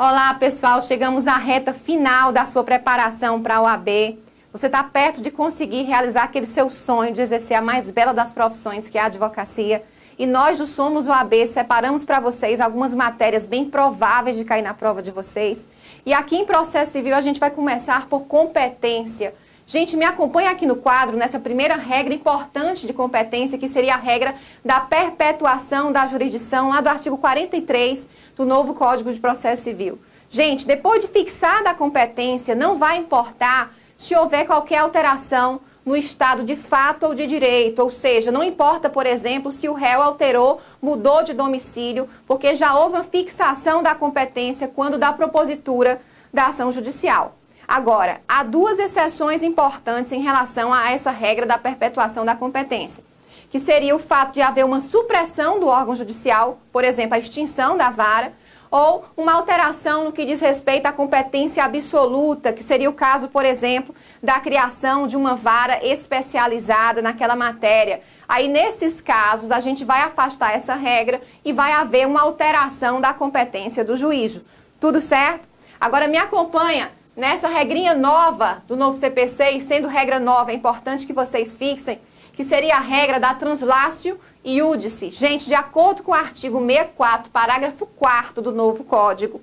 Olá, pessoal. Chegamos à reta final da sua preparação para a OAB. Você está perto de conseguir realizar aquele seu sonho de exercer a mais bela das profissões, que é a advocacia. E nós do Somos OAB separamos para vocês algumas matérias bem prováveis de cair na prova de vocês. E aqui em Processo Civil a gente vai começar por competência. Gente, me acompanha aqui no quadro, nessa primeira regra importante de competência, que seria a regra da perpetuação da jurisdição, lá do artigo 43 do novo Código de Processo Civil. Gente, depois de fixada a competência, não vai importar se houver qualquer alteração no estado de fato ou de direito, ou seja, não importa, por exemplo, se o réu alterou, mudou de domicílio, porque já houve uma fixação da competência quando da propositura da ação judicial. Agora, há duas exceções importantes em relação a essa regra da perpetuação da competência, que seria o fato de haver uma supressão do órgão judicial, por exemplo, a extinção da vara, ou uma alteração no que diz respeito à competência absoluta, que seria o caso, por exemplo, da criação de uma vara especializada naquela matéria. Aí, nesses casos, a gente vai afastar essa regra e vai haver uma alteração da competência do juízo. Tudo certo? Agora, me acompanha nessa regrinha nova do novo CPC, e sendo regra nova, é importante que vocês fixem, que seria a regra da translatio iudice. Gente, de acordo com o artigo 64, parágrafo 4º do novo Código,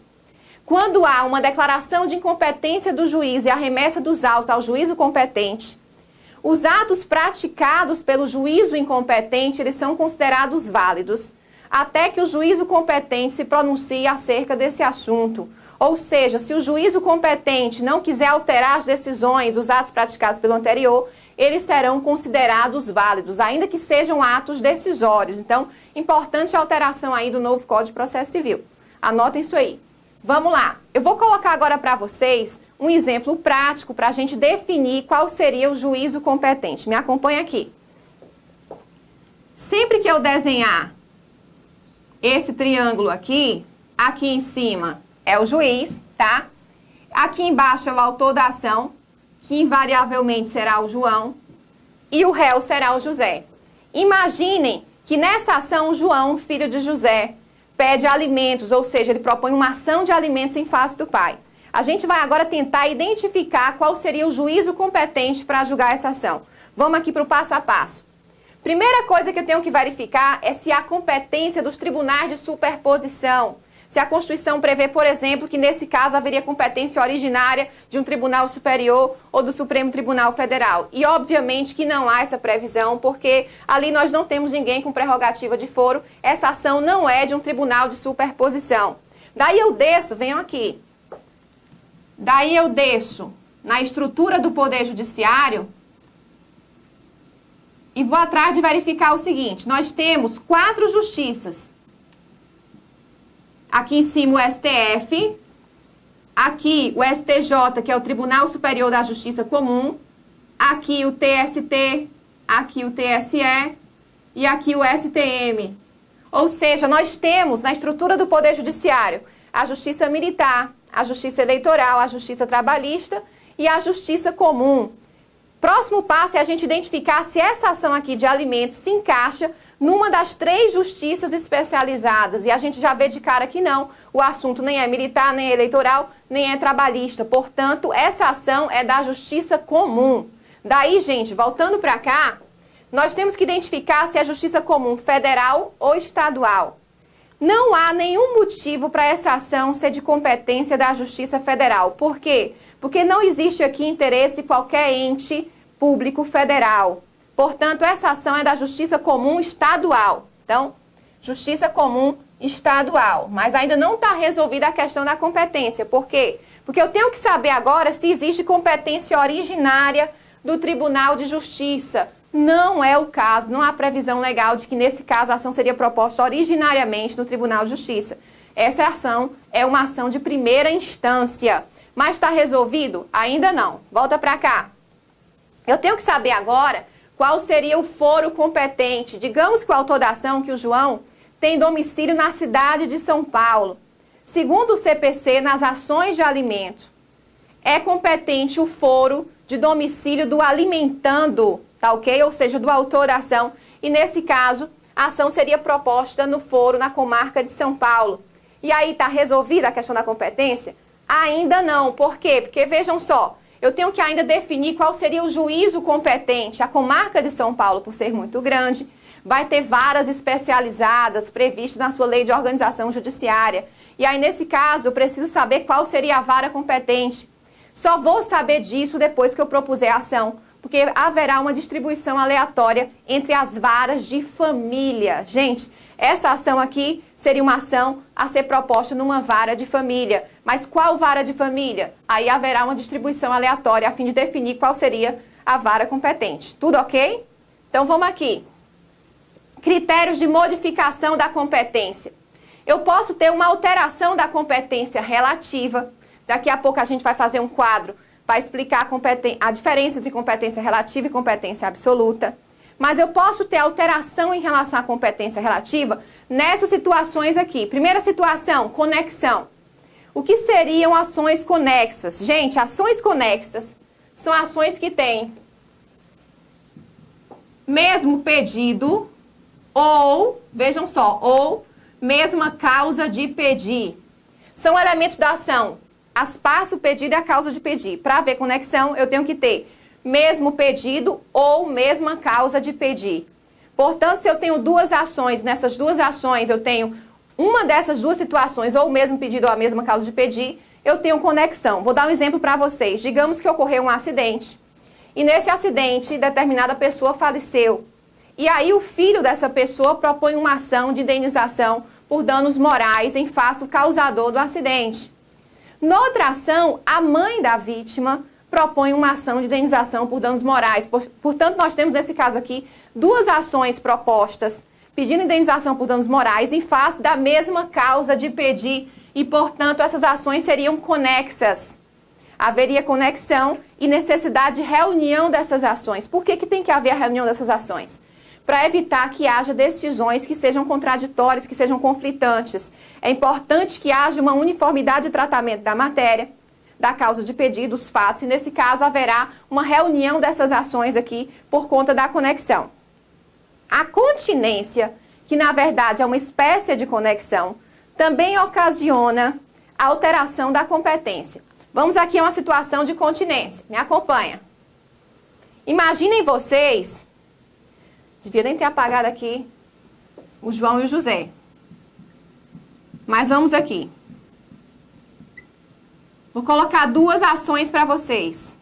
quando há uma declaração de incompetência do juiz e a remessa dos autos ao juízo competente, os atos praticados pelo juízo incompetente, eles são considerados válidos, até que o juízo competente se pronuncie acerca desse assunto. Ou seja, se o juízo competente não quiser alterar as decisões, os atos praticados pelo anterior, eles serão considerados válidos, ainda que sejam atos decisórios. Então, importante a alteração aí do novo Código de Processo Civil. Anotem isso aí. Vamos lá. Eu vou colocar agora para vocês um exemplo prático para a gente definir qual seria o juízo competente. Me acompanha aqui. Sempre que eu desenhar esse triângulo aqui em cima é o juiz, tá? Aqui embaixo é o autor da ação, que invariavelmente será o João, e o réu será o José. Imaginem que nessa ação o João, filho de José, pede alimentos, ou seja, ele propõe uma ação de alimentos em face do pai. A gente vai agora tentar identificar qual seria o juízo competente para julgar essa ação. Vamos aqui para o passo a passo. Primeira coisa que eu tenho que verificar é se há competência dos tribunais de superposição. Se a Constituição prevê, por exemplo, que nesse caso haveria competência originária de um tribunal superior ou do Supremo Tribunal Federal. E obviamente que não há essa previsão, porque ali nós não temos ninguém com prerrogativa de foro. Essa ação não é de um tribunal de superposição. Daí eu desço, venham aqui. Daí eu desço na estrutura do Poder Judiciário e vou atrás de verificar o seguinte: nós temos 4 justiças. Aqui em cima o STF, aqui o STJ, que é o Tribunal Superior da Justiça Comum, aqui o TST, aqui o TSE e aqui o STM. Ou seja, nós temos na estrutura do Poder Judiciário a Justiça Militar, a Justiça Eleitoral, a Justiça Trabalhista e a Justiça Comum. Próximo passo é a gente identificar se essa ação aqui de alimentos se encaixa numa das 3 justiças especializadas. E a gente já vê de cara que não. O assunto nem é militar, nem é eleitoral, nem é trabalhista. Portanto, essa ação é da Justiça Comum. Daí, gente, voltando para cá, nós temos que identificar se é Justiça Comum federal ou estadual. Não há nenhum motivo para essa ação ser de competência da Justiça Federal. Por quê? Porque não existe aqui interesse de qualquer ente público federal. Portanto, essa ação é da Justiça Comum Estadual. Então, Justiça Comum Estadual. Mas ainda não está resolvida a questão da competência. Por quê? Porque eu tenho que saber agora se existe competência originária do Tribunal de Justiça. Não é o caso, não há previsão legal de que nesse caso a ação seria proposta originariamente no Tribunal de Justiça. Essa ação é uma ação de primeira instância. Mas está resolvido? Ainda não. Volta para cá. Eu tenho que saber agora qual seria o foro competente. Digamos que o autor da ação, que o João, tem domicílio na cidade de São Paulo. Segundo o CPC, nas ações de alimento, é competente o foro de domicílio do alimentando, tá ok? Ou seja, do autor da ação. E nesse caso, a ação seria proposta no foro na comarca de São Paulo. E aí está resolvida a questão da competência? Ainda não. Por quê? Porque vejam só, eu tenho que ainda definir qual seria o juízo competente. A comarca de São Paulo, por ser muito grande, vai ter varas especializadas previstas na sua lei de organização judiciária. E aí, nesse caso, eu preciso saber qual seria a vara competente. Só vou saber disso depois que eu propuser a ação, porque haverá uma distribuição aleatória entre as varas de família. Gente, essa ação aqui seria uma ação a ser proposta numa vara de família. Mas qual vara de família? Aí haverá uma distribuição aleatória a fim de definir qual seria a vara competente. Tudo ok? Então vamos aqui. Critérios de modificação da competência. Eu posso ter uma alteração da competência relativa. Daqui a pouco a gente vai fazer um quadro para explicar a diferença entre competência relativa e competência absoluta. Mas eu posso ter alteração em relação à competência relativa nessas situações aqui. Primeira situação, conexão. O que seriam ações conexas? Gente, ações conexas são ações que têm mesmo pedido ou, vejam só, ou mesma causa de pedir. São elementos da ação. As partes, o pedido e a causa de pedir. Para haver conexão, eu tenho que ter mesmo pedido ou mesma causa de pedir. Portanto, se eu tenho duas ações, nessas duas ações eu tenho uma dessas duas situações, ou o mesmo pedido ou a mesma causa de pedir, eu tenho conexão. Vou dar um exemplo para vocês. Digamos que ocorreu um acidente. E nesse acidente, determinada pessoa faleceu. E aí o filho dessa pessoa propõe uma ação de indenização por danos morais em face do causador do acidente. Noutra ação, a mãe da vítima propõe uma ação de indenização por danos morais. Portanto, nós temos nesse caso aqui duas ações propostas pedindo indenização por danos morais em face da mesma causa de pedir e, portanto, essas ações seriam conexas. Haveria conexão e necessidade de reunião dessas ações. Por que tem que haver a reunião dessas ações? Para evitar que haja decisões que sejam contraditórias, que sejam conflitantes. É importante que haja uma uniformidade de tratamento da matéria, da causa de pedido, dos fatos, e nesse caso haverá uma reunião dessas ações aqui por conta da conexão. A continência, que na verdade é uma espécie de conexão, também ocasiona a alteração da competência. Vamos aqui a uma situação de continência. Me acompanha. Imaginem vocês, devia nem ter apagado aqui o João e o José. Mas vamos aqui. Vou colocar duas ações para vocês.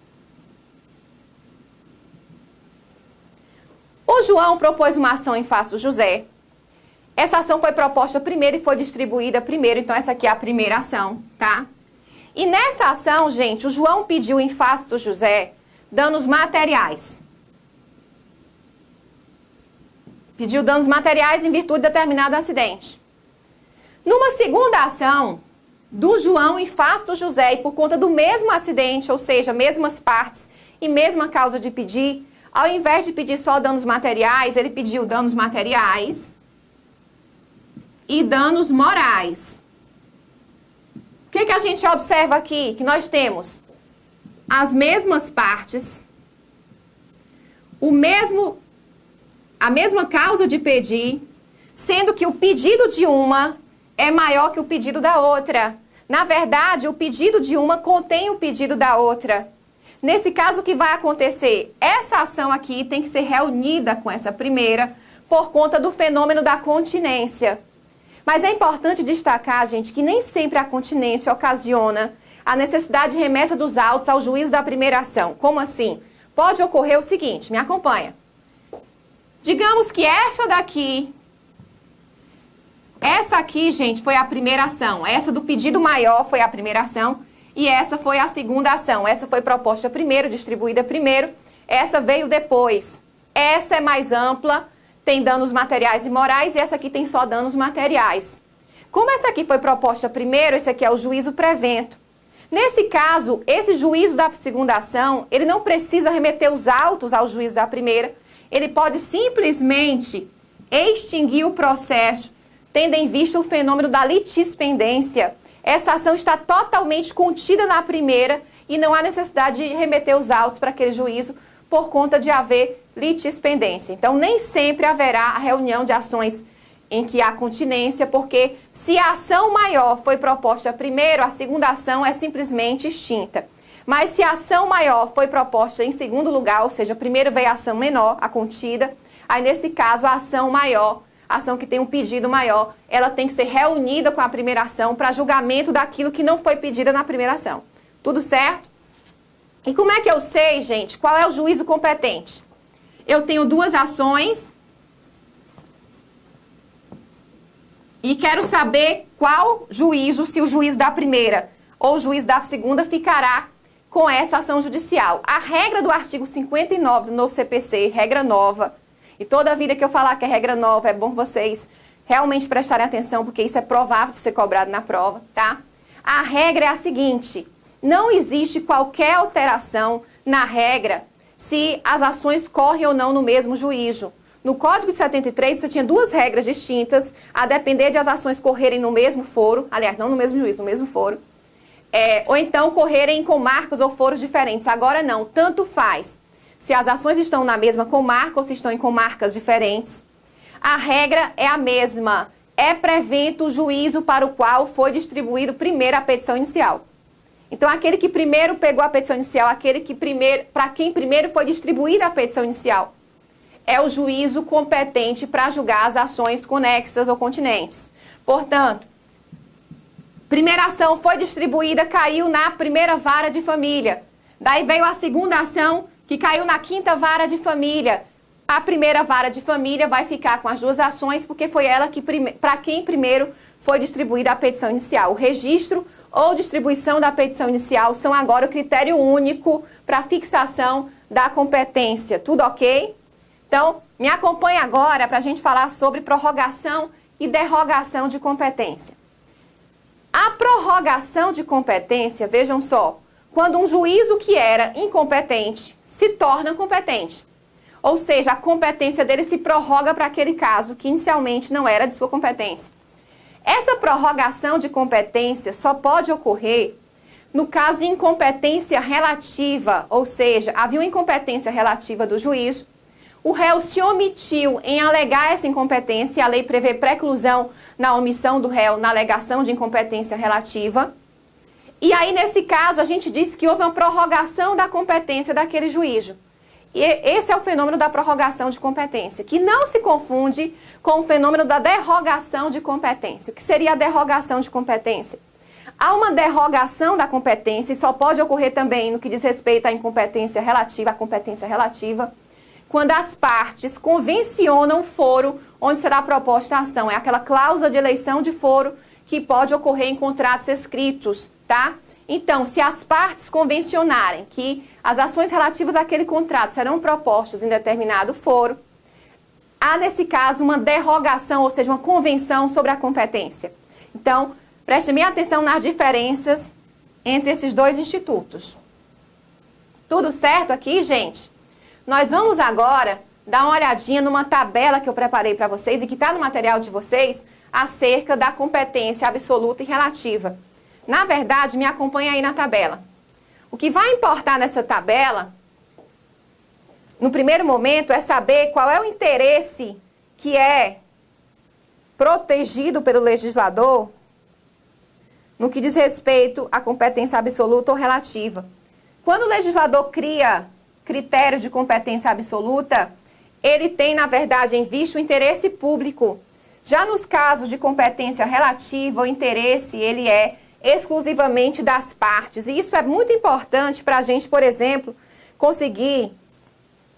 O João propôs uma ação em face do José. Essa ação foi proposta primeiro e foi distribuída primeiro, então essa aqui é a primeira ação, tá? E nessa ação, gente, o João pediu em face do José danos materiais. Pediu danos materiais em virtude de determinado acidente. Numa segunda ação do João em face do José e por conta do mesmo acidente, ou seja, mesmas partes e mesma causa de pedir, ao invés de pedir só danos materiais, ele pediu danos materiais e danos morais. O que a gente observa aqui? Que nós temos as mesmas partes, a mesma causa de pedir, sendo que o pedido de uma é maior que o pedido da outra. Na verdade, o pedido de uma contém o pedido da outra. Nesse caso, o que vai acontecer? Essa ação aqui tem que ser reunida com essa primeira por conta do fenômeno da continência. Mas é importante destacar, gente, que nem sempre a continência ocasiona a necessidade de remessa dos autos ao juízo da primeira ação. Como assim? Pode ocorrer o seguinte, me acompanha. Digamos que essa aqui, gente, foi a primeira ação. Essa do pedido maior foi a primeira ação e essa foi a segunda ação. Essa foi proposta primeiro, distribuída primeiro. Essa veio depois. Essa é mais ampla, tem danos materiais e morais e essa aqui tem só danos materiais. Como essa aqui foi proposta primeiro, esse aqui é o juízo prevento. Nesse caso, esse juízo da segunda ação, ele não precisa remeter os autos ao juízo da primeira. Ele pode simplesmente extinguir o processo, tendo em vista o fenômeno da litispendência. Essa ação está totalmente contida na primeira e não há necessidade de remeter os autos para aquele juízo por conta de haver litispendência. Então, nem sempre haverá a reunião de ações em que há continência, porque se a ação maior foi proposta primeiro, a segunda ação é simplesmente extinta. Mas se a ação maior foi proposta em segundo lugar, ou seja, primeiro veio a ação menor, a contida, aí nesse caso a ação maior, a ação que tem um pedido maior, ela tem que ser reunida com a primeira ação para julgamento daquilo que não foi pedida na primeira ação. Tudo certo? E como é que eu sei, gente, qual é o juízo competente? Eu tenho duas ações e quero saber qual juízo, se o juiz da primeira ou o juiz da segunda ficará com essa ação judicial. A regra do artigo 59 do novo CPC, regra nova, e toda vida que eu falar que é regra nova, é bom vocês realmente prestarem atenção, porque isso é provável de ser cobrado na prova, tá? A regra é a seguinte: não existe qualquer alteração na regra se as ações correm ou não no mesmo juízo. No Código de 73, você tinha duas regras distintas, a depender de as ações correrem no mesmo foro, aliás, não no mesmo juízo, no mesmo foro, ou então correrem em comarcas ou foros diferentes. Agora não, tanto faz. Se as ações estão na mesma comarca ou se estão em comarcas diferentes, a regra é a mesma. É prevento o juízo para o qual foi distribuído primeiro a petição inicial. Então, aquele que primeiro pegou a petição inicial, aquele que primeiro, para quem primeiro foi distribuída a petição inicial, é o juízo competente para julgar as ações conexas ou continentes. Portanto, primeira ação foi distribuída, caiu na primeira vara de família. Daí veio a segunda ação, que caiu na quinta vara de família. A primeira vara de família vai ficar com as duas ações, porque foi ela que para quem primeiro foi distribuída a petição inicial. O registro ou distribuição da petição inicial são agora o critério único para fixação da competência. Tudo ok? Então, me acompanhe agora para a gente falar sobre prorrogação e derrogação de competência. A prorrogação de competência, vejam só, quando um juízo que era incompetente se torna competente. Ou seja, a competência dele se prorroga para aquele caso que inicialmente não era de sua competência. Essa prorrogação de competência só pode ocorrer no caso de incompetência relativa, ou seja, havia uma incompetência relativa do juízo, o réu se omitiu em alegar essa incompetência, e a lei prevê preclusão na omissão do réu na alegação de incompetência relativa. E aí, nesse caso, a gente diz que houve uma prorrogação da competência daquele juízo. E esse é o fenômeno da prorrogação de competência, que não se confunde com o fenômeno da derrogação de competência. O que seria a derrogação de competência? Há uma derrogação da competência, e só pode ocorrer também no que diz respeito à incompetência relativa, à competência relativa, quando as partes convencionam o foro onde será proposta a ação. É aquela cláusula de eleição de foro que pode ocorrer em contratos escritos, tá? Então, se as partes convencionarem que as ações relativas àquele contrato serão propostas em determinado foro, há, nesse caso, uma derrogação, ou seja, uma convenção sobre a competência. Então, preste bem atenção nas diferenças entre esses dois institutos. Tudo certo aqui, gente? Nós vamos agora dar uma olhadinha numa tabela que eu preparei para vocês e que está no material de vocês acerca da competência absoluta e relativa. Na verdade, me acompanha aí na tabela. O que vai importar nessa tabela, no primeiro momento, é saber qual é o interesse que é protegido pelo legislador no que diz respeito à competência absoluta ou relativa. Quando o legislador cria critérios de competência absoluta, ele tem, na verdade, em vista o interesse público. Já nos casos de competência relativa, o interesse, ele é exclusivamente das partes. E isso é muito importante para a gente, por exemplo, conseguir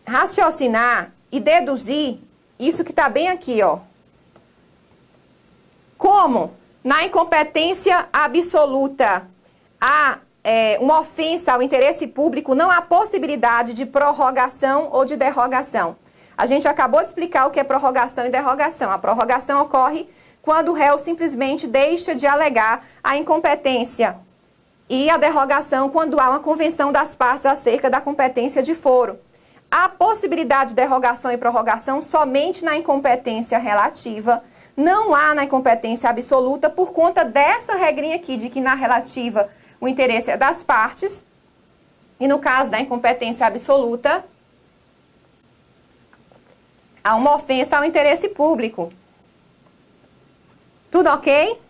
raciocinar e deduzir isso que está bem aqui, ó. Como na incompetência absoluta há uma ofensa ao interesse público, não há possibilidade de prorrogação ou de derrogação. A gente acabou de explicar o que é prorrogação e derrogação. A prorrogação ocorre quando o réu simplesmente deixa de alegar a incompetência. E a derrogação quando há uma convenção das partes acerca da competência de foro. Há possibilidade de derrogação e prorrogação somente na incompetência relativa. Não há na incompetência absoluta por conta dessa regrinha aqui, de que na relativa o interesse é das partes. E no caso da incompetência absoluta, há uma ofensa ao interesse público. Tudo ok?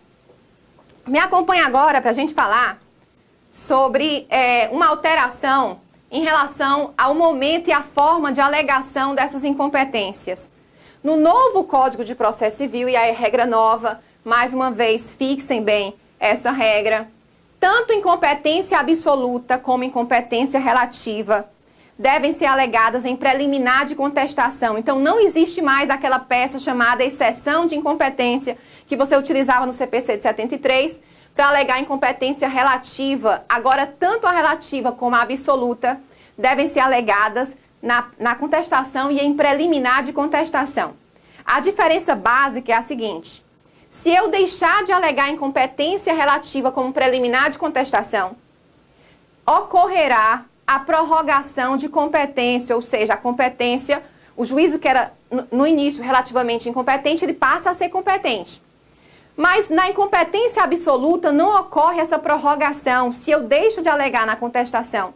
Me acompanha agora para a gente falar sobre uma alteração em relação ao momento e a forma de alegação dessas incompetências. No novo Código de Processo Civil, e a regra nova, mais uma vez, fixem bem essa regra, tanto incompetência absoluta como incompetência relativa devem ser alegadas em preliminar de contestação. Então, não existe mais aquela peça chamada exceção de incompetência que você utilizava no CPC de 73 para alegar incompetência relativa. Agora, tanto a relativa como a absoluta devem ser alegadas na contestação e em preliminar de contestação. A diferença básica é a seguinte: se eu deixar de alegar incompetência relativa como preliminar de contestação, ocorrerá a prorrogação de competência, ou seja, a competência, o juízo que era no início relativamente incompetente, ele passa a ser competente. Mas na incompetência absoluta não ocorre essa prorrogação se eu deixo de alegar na contestação.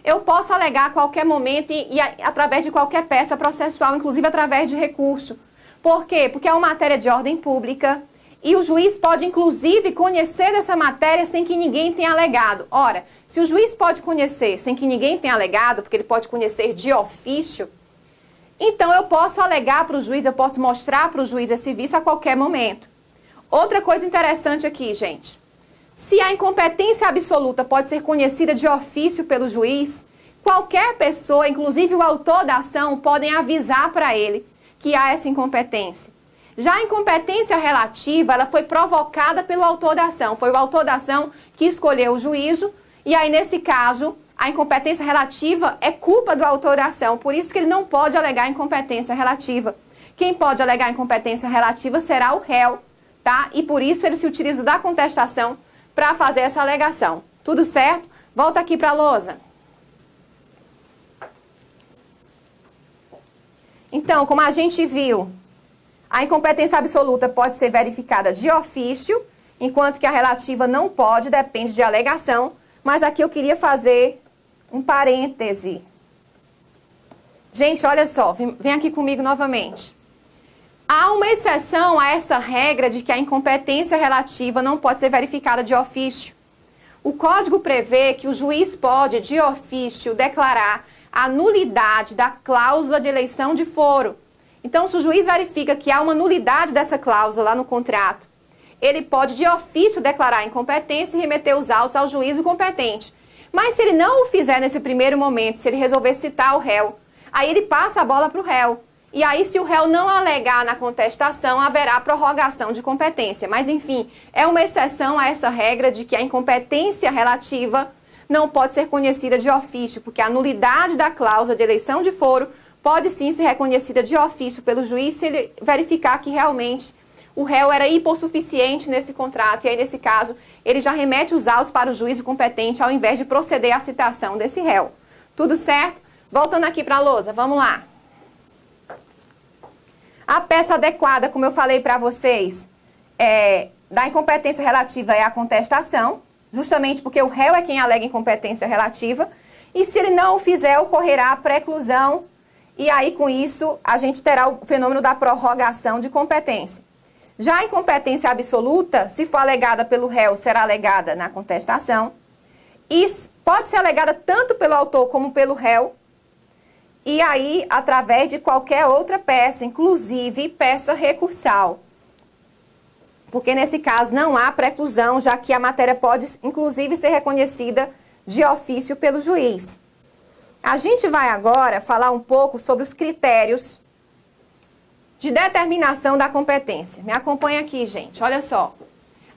Eu posso alegar a qualquer momento e através de qualquer peça processual, inclusive através de recurso. Por quê? Porque é uma matéria de ordem pública e o juiz pode, inclusive, conhecer dessa matéria sem que ninguém tenha alegado. Ora, se o juiz pode conhecer sem que ninguém tenha alegado, porque ele pode conhecer de ofício, então eu posso alegar para o juiz, eu posso mostrar para o juiz esse vício a qualquer momento. Outra coisa interessante aqui, gente. Se a incompetência absoluta pode ser conhecida de ofício pelo juiz, qualquer pessoa, inclusive o autor da ação, podem avisar para ele que há essa incompetência. Já a incompetência relativa, ela foi provocada pelo autor da ação. Foi o autor da ação que escolheu o juízo, e aí, nesse caso, a incompetência relativa é culpa do autor da ação. Por isso que ele não pode alegar incompetência relativa. Quem pode alegar incompetência relativa será o réu, tá? E por isso ele se utiliza da contestação para fazer essa alegação. Tudo certo? Volta aqui para a lousa. Então, como a gente viu, a incompetência absoluta pode ser verificada de ofício, enquanto que a relativa não pode, depende de alegação. Mas aqui eu queria fazer um parêntese. Gente, olha só, vem aqui comigo novamente. Há uma exceção a essa regra de que a incompetência relativa não pode ser verificada de ofício. O Código prevê que o juiz pode, de ofício, declarar a nulidade da cláusula de eleição de foro. Então, se o juiz verifica que há uma nulidade dessa cláusula lá no contrato, ele pode, de ofício, declarar a incompetência e remeter os autos ao juízo competente. Mas se ele não o fizer nesse primeiro momento, se ele resolver citar o réu, aí ele passa a bola para o réu. E aí, se o réu não alegar na contestação, haverá prorrogação de competência. Mas, enfim, é uma exceção a essa regra de que a incompetência relativa não pode ser conhecida de ofício, porque a nulidade da cláusula de eleição de foro pode sim ser reconhecida de ofício pelo juiz se ele verificar que realmente o réu era hipossuficiente nesse contrato, e aí, nesse caso, ele já remete os autos para o juízo competente ao invés de proceder à citação desse réu. Tudo certo? Voltando aqui para a lousa, vamos lá. A peça adequada, como eu falei para vocês, da incompetência relativa é a contestação, justamente porque o réu é quem alega incompetência relativa, e se ele não o fizer, ocorrerá a preclusão, e aí, com isso, a gente terá o fenômeno da prorrogação de competência. Já a incompetência absoluta, se for alegada pelo réu, será alegada na contestação. E pode ser alegada tanto pelo autor como pelo réu. E aí, através de qualquer outra peça, inclusive peça recursal. Porque nesse caso não há preclusão, já que a matéria pode, inclusive, ser reconhecida de ofício pelo juiz. A gente vai agora falar um pouco sobre os critérios de determinação da competência. Me acompanha aqui, gente. Olha só.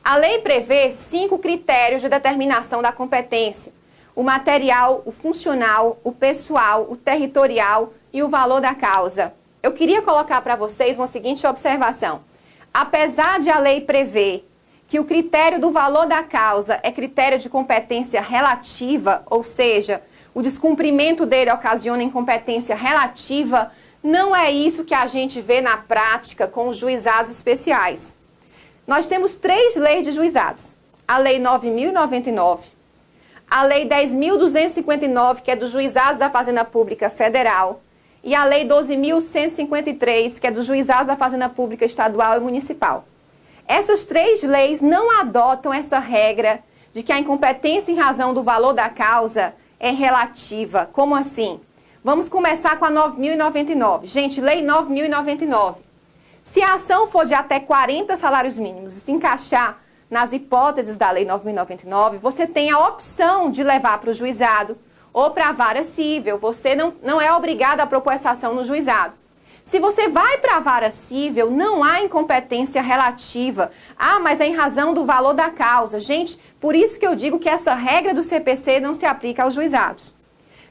A lei prevê 5 critérios de determinação da competência: o material, o funcional, o pessoal, o territorial e o valor da causa. Eu queria colocar para vocês uma seguinte observação. Apesar de a lei prever que o critério do valor da causa é critério de competência relativa, ou seja, o descumprimento dele ocasiona incompetência relativa, não é isso que a gente vê na prática com os juizados especiais. Nós temos 3 leis de juizados. A Lei 9.099, a Lei 10.259, que é dos juizados da Fazenda Pública Federal, e a Lei 12.153, que é dos juizados da Fazenda Pública Estadual e Municipal. Essas 3 leis não adotam essa regra de que a incompetência em razão do valor da causa é relativa. Como assim? Vamos começar com a 9.099. Gente, Lei 9.099. Se a ação for de até 40 salários mínimos e se encaixar nas hipóteses da Lei 9.099, você tem a opção de levar para o juizado ou para a vara cível. Você não é obrigado a propor essa ação no juizado. Se você vai para a vara cível, não há incompetência relativa. Ah, mas é em razão do valor da causa. Gente, por isso que eu digo que essa regra do CPC não se aplica aos juizados.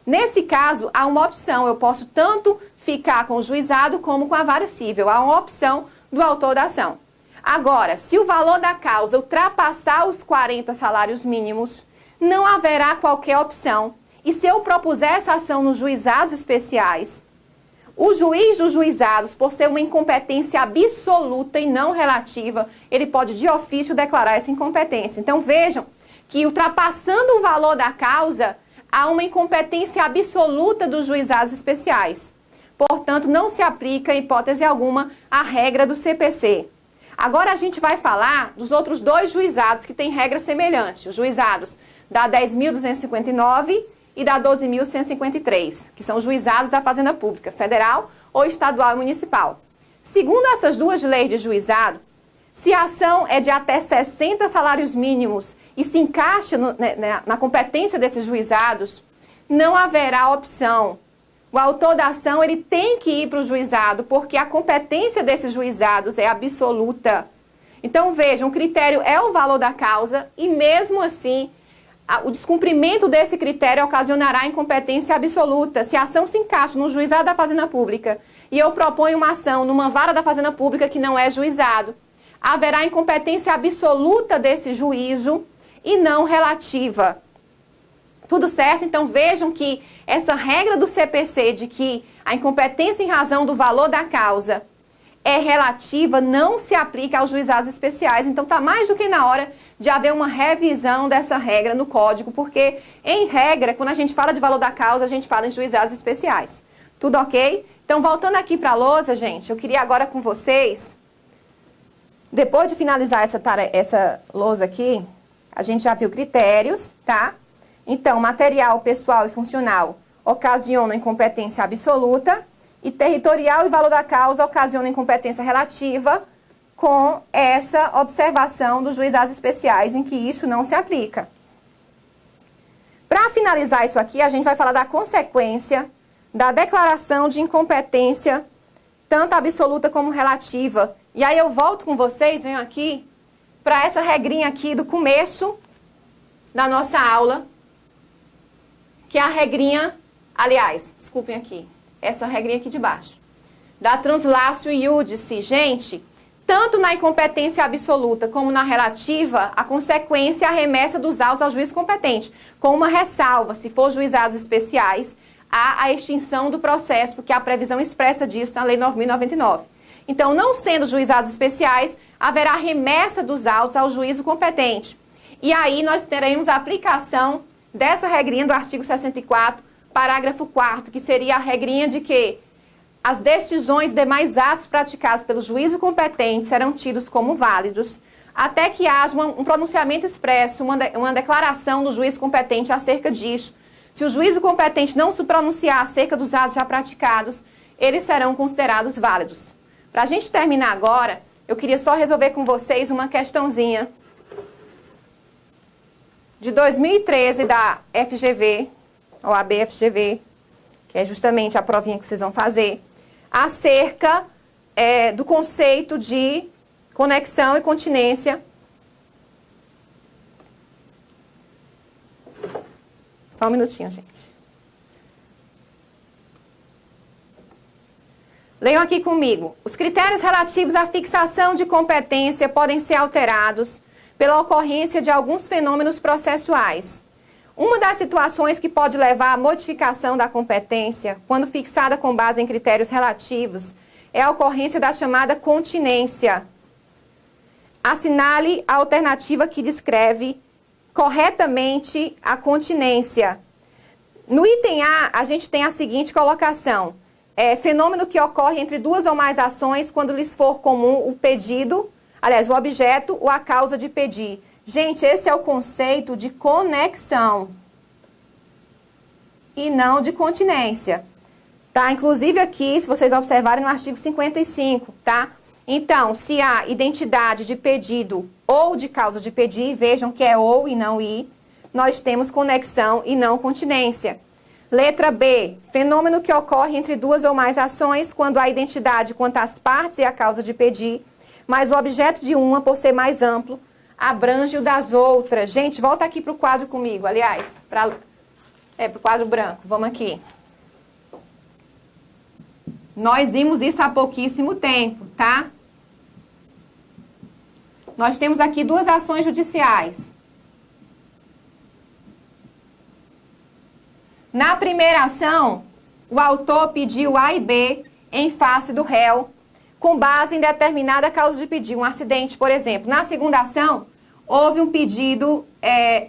Nesse caso, há uma opção. Eu posso tanto ficar com o juizado como com a vara cível. Há uma opção do autor da ação. Agora, se o valor da causa ultrapassar os 40 salários mínimos, não haverá qualquer opção. E se eu propuser essa ação nos juizados especiais, o juiz dos juizados, por ser uma incompetência absoluta e não relativa, ele pode de ofício declarar essa incompetência. Então vejam que ultrapassando o valor da causa, há uma incompetência absoluta dos juizados especiais. Portanto, não se aplica, em hipótese alguma, a regra do CPC. Agora a gente vai falar dos outros 2 juizados que têm regra semelhante. Os juizados da 10.259 e da 12.153, que são juizados da Fazenda Pública, federal ou estadual e municipal. Segundo essas 2 leis de juizado, se a ação é de até 60 salários mínimos e se encaixa na competência desses juizados, não haverá opção. O autor da ação ele tem que ir para o juizado, porque a competência desses juizados é absoluta. Então vejam, o critério é o valor da causa e mesmo assim, o descumprimento desse critério ocasionará incompetência absoluta. Se a ação se encaixa no juizado da Fazenda Pública e eu proponho uma ação numa vara da Fazenda Pública que não é juizado, haverá incompetência absoluta desse juízo e não relativa. Tudo certo? Então vejam que essa regra do CPC de que a incompetência em razão do valor da causa é relativa não se aplica aos juizados especiais. Então está mais do que na hora de haver uma revisão dessa regra no código, porque em regra, quando a gente fala de valor da causa, a gente fala em juizados especiais. Tudo ok? Então voltando aqui para a lousa, gente, eu queria agora com vocês, depois de finalizar essa lousa aqui, a gente já viu critérios, tá? Então, material, pessoal e funcional ocasionam incompetência absoluta e territorial e valor da causa ocasionam incompetência relativa, com essa observação dos juizados especiais em que isso não se aplica. Para finalizar isso aqui, a gente vai falar da consequência da declaração de incompetência, tanto absoluta como relativa. E aí eu volto com vocês, venho aqui, para essa regrinha aqui do começo da nossa aula, que é a regrinha, aliás, desculpem aqui, essa regrinha aqui de baixo, da translatio iudice. Gente, tanto na incompetência absoluta como na relativa, a consequência é a remessa dos autos ao juiz competente, com uma ressalva, se for juizados especiais, há a extinção do processo, porque há a previsão expressa disso na Lei 9.099. Então, não sendo juizados especiais, haverá remessa dos autos ao juízo competente. E aí nós teremos a aplicação dessa regrinha do artigo 64, parágrafo 4º, que seria a regrinha de que as decisões de demais atos praticados pelo juízo competente serão tidos como válidos, até que haja um pronunciamento expresso, uma declaração do juiz competente acerca disso. Se o juízo competente não se pronunciar acerca dos atos já praticados, eles serão considerados válidos. Para a gente terminar agora, eu queria só resolver com vocês uma questãozinha de 2013 da FGV, OAB FGV, que é justamente a provinha que vocês vão fazer, acerca do conceito de conexão e continência. Só um minutinho, gente. Leiam aqui comigo. Os critérios relativos à fixação de competência podem ser alterados pela ocorrência de alguns fenômenos processuais. Uma das situações que pode levar à modificação da competência, quando fixada com base em critérios relativos, é a ocorrência da chamada continência. Assinale a alternativa que descreve corretamente a continência. No item A, a gente tem a seguinte colocação. Fenômeno que ocorre entre duas ou mais ações quando lhes for comum o pedido, Aliás, o objeto ou a causa de pedir. Gente, esse é o conceito de conexão e não de continência, tá? Inclusive aqui, se vocês observarem no artigo 55, tá? Então, se há identidade de pedido ou de causa de pedir, vejam que é ou e não e, nós temos conexão e não continência. Letra B, fenômeno que ocorre entre duas ou mais ações quando há identidade quanto às partes e a causa de pedir, mas o objeto de uma, por ser mais amplo, abrange o das outras. Gente, volta aqui para o quadro comigo, aliás, para o quadro branco. Vamos aqui. Nós vimos isso há pouquíssimo tempo, tá? Nós temos aqui duas ações judiciais. Na primeira ação, o autor pediu A e B em face do réu, com base em determinada causa de pedir, um acidente, por exemplo. Na segunda ação, houve um pedido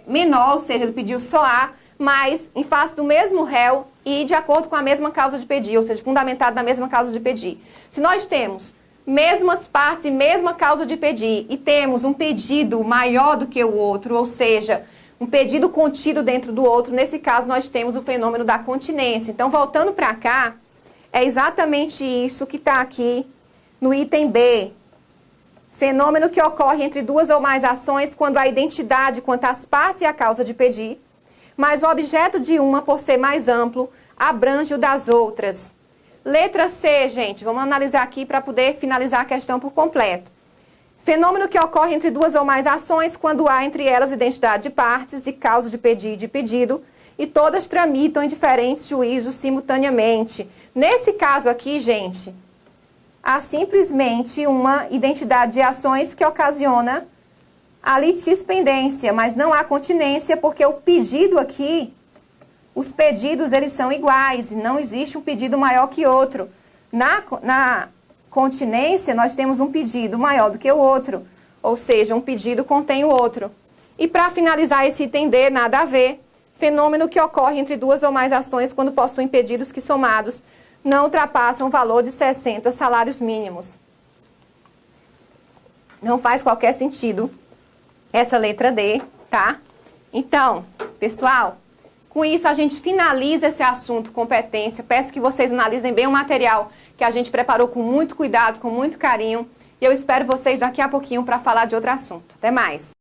menor, ou seja, ele pediu só A, mas em face do mesmo réu e de acordo com a mesma causa de pedir, ou seja, fundamentado na mesma causa de pedir. Se nós temos mesmas partes e mesma causa de pedir e temos um pedido maior do que o outro, ou seja, um pedido contido dentro do outro, nesse caso nós temos o fenômeno da continência. Então, voltando para cá, é exatamente isso que está aqui no item B. Fenômeno que ocorre entre duas ou mais ações quando a identidade quanto às partes e a causa de pedir, mas o objeto de uma, por ser mais amplo, abrange o das outras. Letra C, gente, vamos analisar aqui para poder finalizar a questão por completo. Fenômeno que ocorre entre duas ou mais ações quando há entre elas identidade de partes, de causa de pedir e de pedido, e todas tramitam em diferentes juízos simultaneamente. Nesse caso aqui, gente, há simplesmente uma identidade de ações que ocasiona a litispendência, mas não há continência, porque o pedido aqui, os pedidos, eles são iguais, e não existe um pedido maior que outro. Na continência, nós temos um pedido maior do que o outro, ou seja, um pedido contém o outro. E para finalizar esse item D, nada a ver, fenômeno que ocorre entre duas ou mais ações quando possuem pedidos que somados não ultrapassam o valor de 60 salários mínimos. Não faz qualquer sentido essa letra D, tá? Então, pessoal, com isso a gente finaliza esse assunto competência. Peço que vocês analisem bem o material que a gente preparou com muito cuidado, com muito carinho. E eu espero vocês daqui a pouquinho para falar de outro assunto. Até mais!